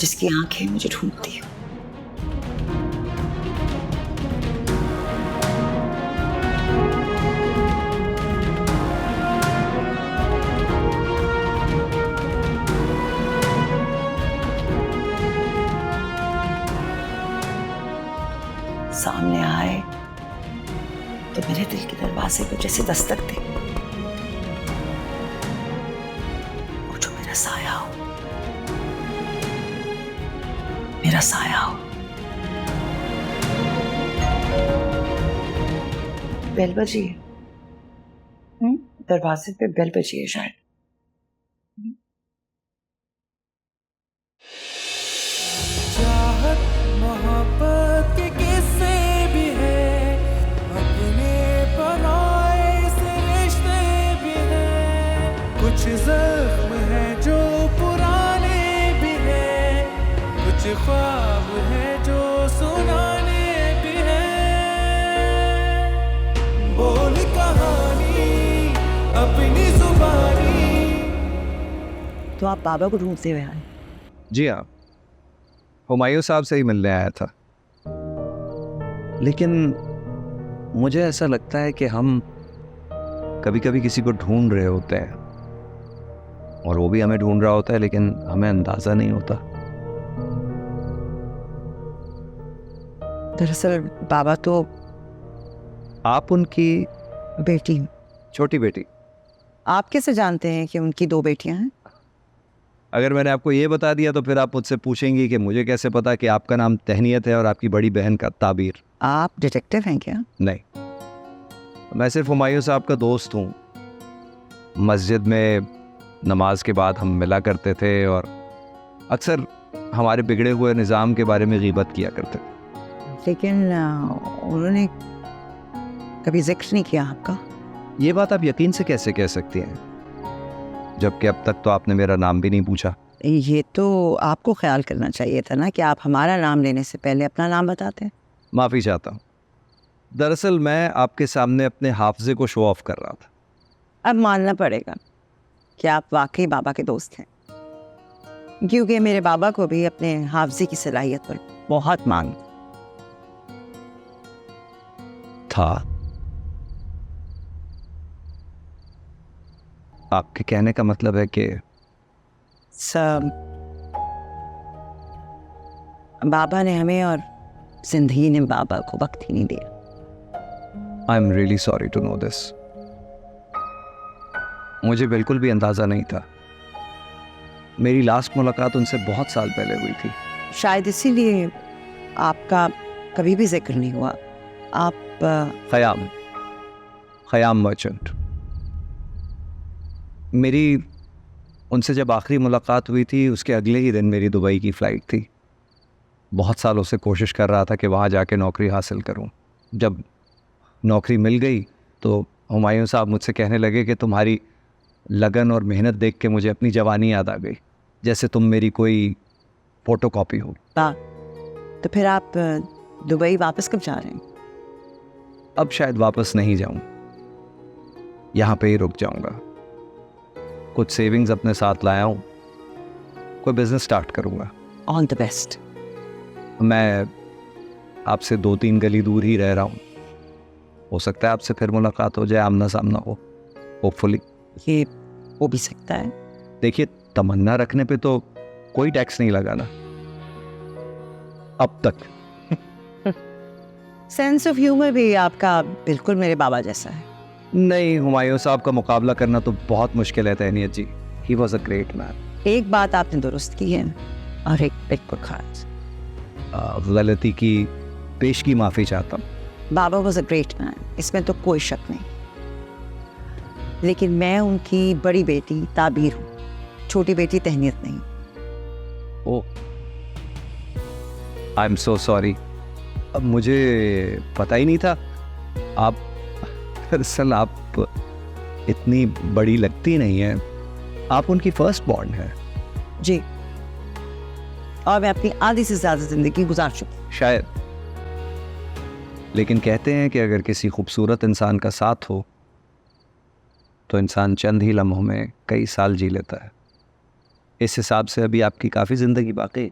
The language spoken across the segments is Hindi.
जिसकी आंखें मुझे ढूंढती हैं। सामने आए तो मेरे दिल के दरवाजे को जैसे दस्तक दे, वो जो मेरा साया हो, मेरा साया हो। बेल बजी है। दरवाजे पे बेल बजी है शायद। चाहत मोहब्बत के किस्से भी है, अपने पराए से रिश्ते भी हैं, कुछ जख्म है जो पुराने भी हैं, कुछ ख्वाब है जो सुनाने भी हैं। बोल कहानी अपनी जुबानी। तो आप बाबा को ढूंढते हुए आए? जी हाँ, हुमायूं साहब से ही मिलने आया था। लेकिन मुझे ऐसा लगता है कि हम कभी कभी किसी को ढूंढ रहे होते हैं और वो भी हमें ढूंढ रहा होता है, लेकिन हमें अंदाजा नहीं होता। दरअसल बाबा तो आप उनकी बेटी। छोटी बेटी? आप कैसे जानते हैं कि उनकी 2 बेटियां हैं? अगर मैंने आपको ये बता दिया तो फिर आप मुझसे पूछेंगी कि मुझे कैसे पता कि आपका नाम तहनीत है और आपकी बड़ी बहन का ताबीर। आप डिटेक्टिव हैं क्या? नहीं, मैं सिर्फ हुमायूं साहब का दोस्त हूँ। मस्जिद में नमाज के बाद हम मिला करते थे और अक्सर हमारे बिगड़े हुए निज़ाम के बारे में गीबत किया करते थे। लेकिन उन्होंने कभी जिक्र नहीं किया आपका। ये बात आप यकीन से कैसे कह सकती हैं, जबकि अब तक तो आपने मेरा नाम भी नहीं पूछा। ये तो आपको ख्याल करना चाहिए था ना कि आप हमारा नाम लेने से पहले अपना नाम बताते। माफ़ी चाहता हूँ। दरअसल मैं आपके सामने अपने हाफजे को शो ऑफ कर रहा था। अब मानना पड़ेगा कि आप वाकई बाबा के दोस्त हैं, क्योंकि मेरे बाबा को भी अपने हाफजे की सलाहियत पर बहुत मांग था। आपके कहने का मतलब है कि सब बाबा ने हमें और जिंदगी ने बाबा को वक्त ही नहीं दिया। I am really sorry to know this. मुझे बिल्कुल भी अंदाज़ा नहीं था। मेरी लास्ट मुलाकात उनसे बहुत साल पहले हुई थी। शायद इसीलिए आपका कभी भी जिक्र नहीं हुआ। आप ख़याम मर्चेंट। मेरी उनसे जब आखिरी मुलाकात हुई थी उसके अगले ही दिन मेरी दुबई की फ़्लाइट थी। बहुत सालों से कोशिश कर रहा था कि वहाँ जाके नौकरी हासिल करूँ। जब नौकरी मिल गई तो हुमायूं साहब मुझसे कहने लगे कि तुम्हारी लगन और मेहनत देख के मुझे अपनी जवानी याद आ गई, जैसे तुम मेरी कोई फ़ोटोकॉपी हो। तो फिर आप दुबई वापस कब जा रहे हैं? अब शायद वापस नहीं जाऊँ, यहाँ पे ही रुक जाऊँगा। कुछ सेविंग्स अपने साथ लाया हूँ, कोई बिजनेस स्टार्ट करूँगा। All the best. मैं आपसे 2-3 गली दूर ही रह रहा हूँ। हो सकता है आपसे फिर मुलाकात हो जाए, आमना सामना हो, होपफुली। ये हो भी सकता है। देखिए, तमन्ना रखने पे तो कोई टैक्स नहीं लगाना अब तक। सेंस ऑफ ह्यूमर भी आपका बिल्कुल मेरे बाबा जैसा है। नहीं, हुमायूं साहब का मुकाबला करना तो बहुत मुश्किल है तहनीत ji. He was a great man. एक बात आपने दुरुस्त की है और एक बिल्कुल खास। गलती की पेश की माफ़ी चाहता हूँ। बाबा वॉज अ ग्रेट मैन, इसमें तो कोई शक नहीं। लेकिन मैं उनकी बड़ी बेटी ताबीर हूँ, छोटी बेटी तहनीत नहीं। ओह, आई एम सो सॉरी। अब मुझे पता ही नहीं था। आप दरअसल आप इतनी बड़ी लगती नहीं है। आप उनकी फर्स्ट बॉर्न है। जी, और मैं अपनी आधी से ज़्यादा ज़िंदगी गुजार चुकी। शायद। लेकिन कहते हैं कि अगर किसी खूबसूरत इंसान का साथ हो तो इंसान चंद ही लम्हों में कई साल जी लेता है। इस हिसाब से अभी आपकी काफ़ी ज़िंदगी बाकी।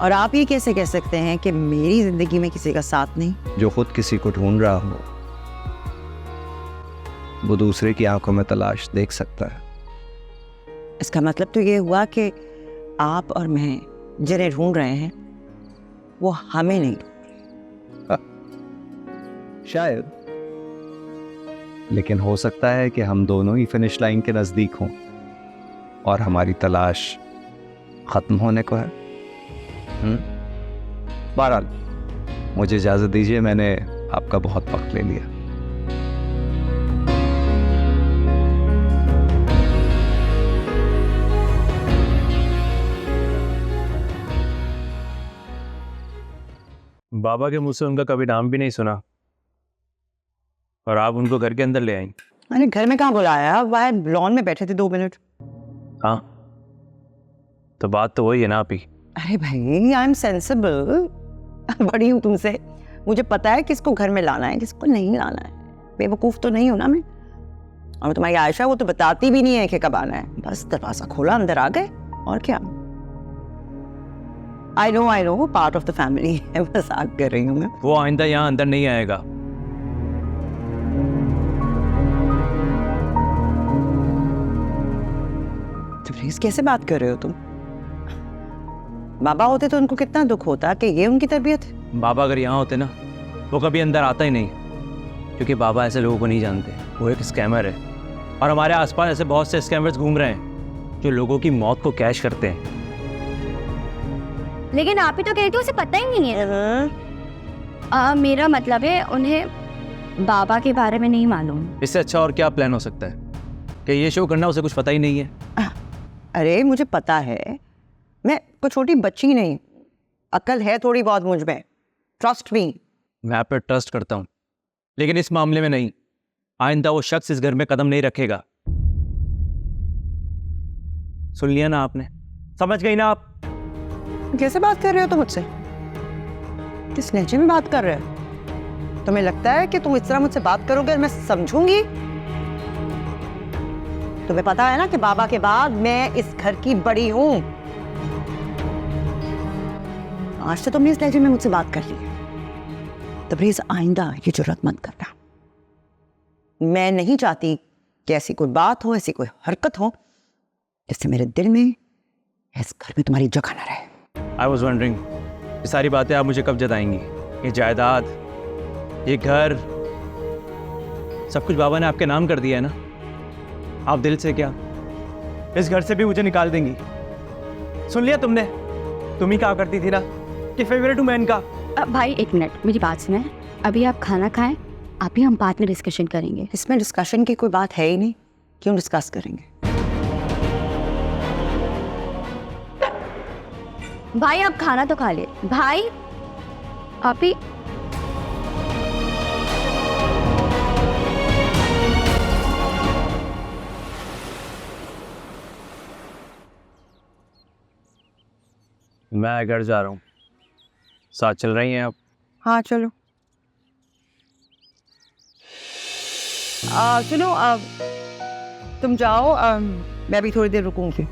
और आप ये कैसे कह सकते हैं कि मेरी जिंदगी में किसी का साथ नहीं? जो खुद किसी को ढूंढ रहा हो वो दूसरे की आंखों में तलाश देख सकता है। इसका मतलब तो ये हुआ कि आप और मैं जिन्हें ढूंढ रहे हैं वो हमें नहीं। शायद, लेकिन हो सकता है कि हम दोनों ही फिनिश लाइन के नजदीक हों और हमारी तलाश खत्म होने को है। बहरहाल मुझे इजाजत दीजिए, मैंने आपका बहुत वक्त ले लिया। बाबा के मुंह से उनका कभी नाम भी नहीं सुना और आप उनको घर के अंदर ले आई। मैंने घर में कहाँ बुलाया, बाहर लॉन में बैठे थे 2 मिनट। हाँ, तो बात तो वही है ना आप ही। अरे भाई, आई एम सेंसिबल, बड़ी हूँ तुमसे, मुझे पता है किसको घर में लाना है किसको नहीं लाना है। बेवकूफ़ तो नहीं हूँ ना मैं। और तुम्हारी आयशा वो तो बताती भी नहीं है कि कब आना है, बस दरवाजा खोला अंदर आ गए, और क्या। I know part of the family है, मजाक कर रही हूँ मैं। वो आइंदा यहाँ अंदर नहीं आएगा। तबरेज़, कैसे बात कर रहे हो तुम? बाबा होते तो उनको कितना दुख होता कि ये उनकी तरबियत है। बाबा अगर यहाँ होते ना वो कभी अंदर आता ही नहीं, क्योंकि बाबा ऐसे लोगों को नहीं जानते। वो एक स्कैमर है और हमारे आसपास ऐसे बहुत से स्कैमर्स घूम रहे हैं जो लोगों की मौत को कैश करते हैं। लेकिन आप ही तो कहते हो उसे पता ही नहीं है। मेरा मतलब है उन्हें बाबा के बारे में नहीं मालूम। इससे अच्छा और क्या प्लान हो सकता है कि ये शो करना उसे कुछ पता ही नहीं है। अरे मुझे पता है, मैं कोई छोटी बच्ची नहीं, अकल है थोड़ी बहुत मुझ में, ट्रस्ट मी। मैं आप पे ट्रस्ट करता हूँ, लेकिन इस मामले में नहीं। आइंदा वो शख्स इस घर में कदम नहीं रखेगा। सुन लिया ना आपने? समझ गई ना आप? कैसे बात कर रहे हो तुम मुझसे? किस लहजे में बात कर रहे हो? तुम्हें लगता है कि तुम इस तरह मुझसे बात करोगे और मैं समझूंगी? तुम्हें पता है ना कि बाबा के बाद मैं इस घर की बड़ी हूं। आज तो तुमने इस लहजे में मुझसे बात कर ली है, तबरेज़ आइंदा ये जुर्रत मत करना। मैं नहीं चाहती कि ऐसी कोई बात हो, ऐसी कोई हरकत हो जिससे मेरे दिल में, इस घर में तुम्हारी जगह ना रहे। आई वॉज वंडरिंग ये सारी बातें आप मुझे कब जताएंगी? ये जायदाद, ये घर, सब कुछ बाबा ने आपके नाम कर दिया है ना। आप दिल से क्या इस घर से भी मुझे निकाल देंगी? सुन लिया तुमने? तुम ही कहा करती थी ना कि फेवरेट हूं मैं इनका। भाई एक मिनट, मेरी बात सुने। अभी आप खाना खाएं, अभी हम बाद में डिस्कशन करेंगे। इसमें डिस्कशन की कोई बात है ही नहीं, क्यों डिस्कस करेंगे? भाई आप खाना तो खा ले। भाई आप ही मैं घर जा रहा हूँ, साथ चल रही हैं आप? हाँ चलो। सुनो, तुम जाओ, मैं भी थोड़ी देर रुकूंगी।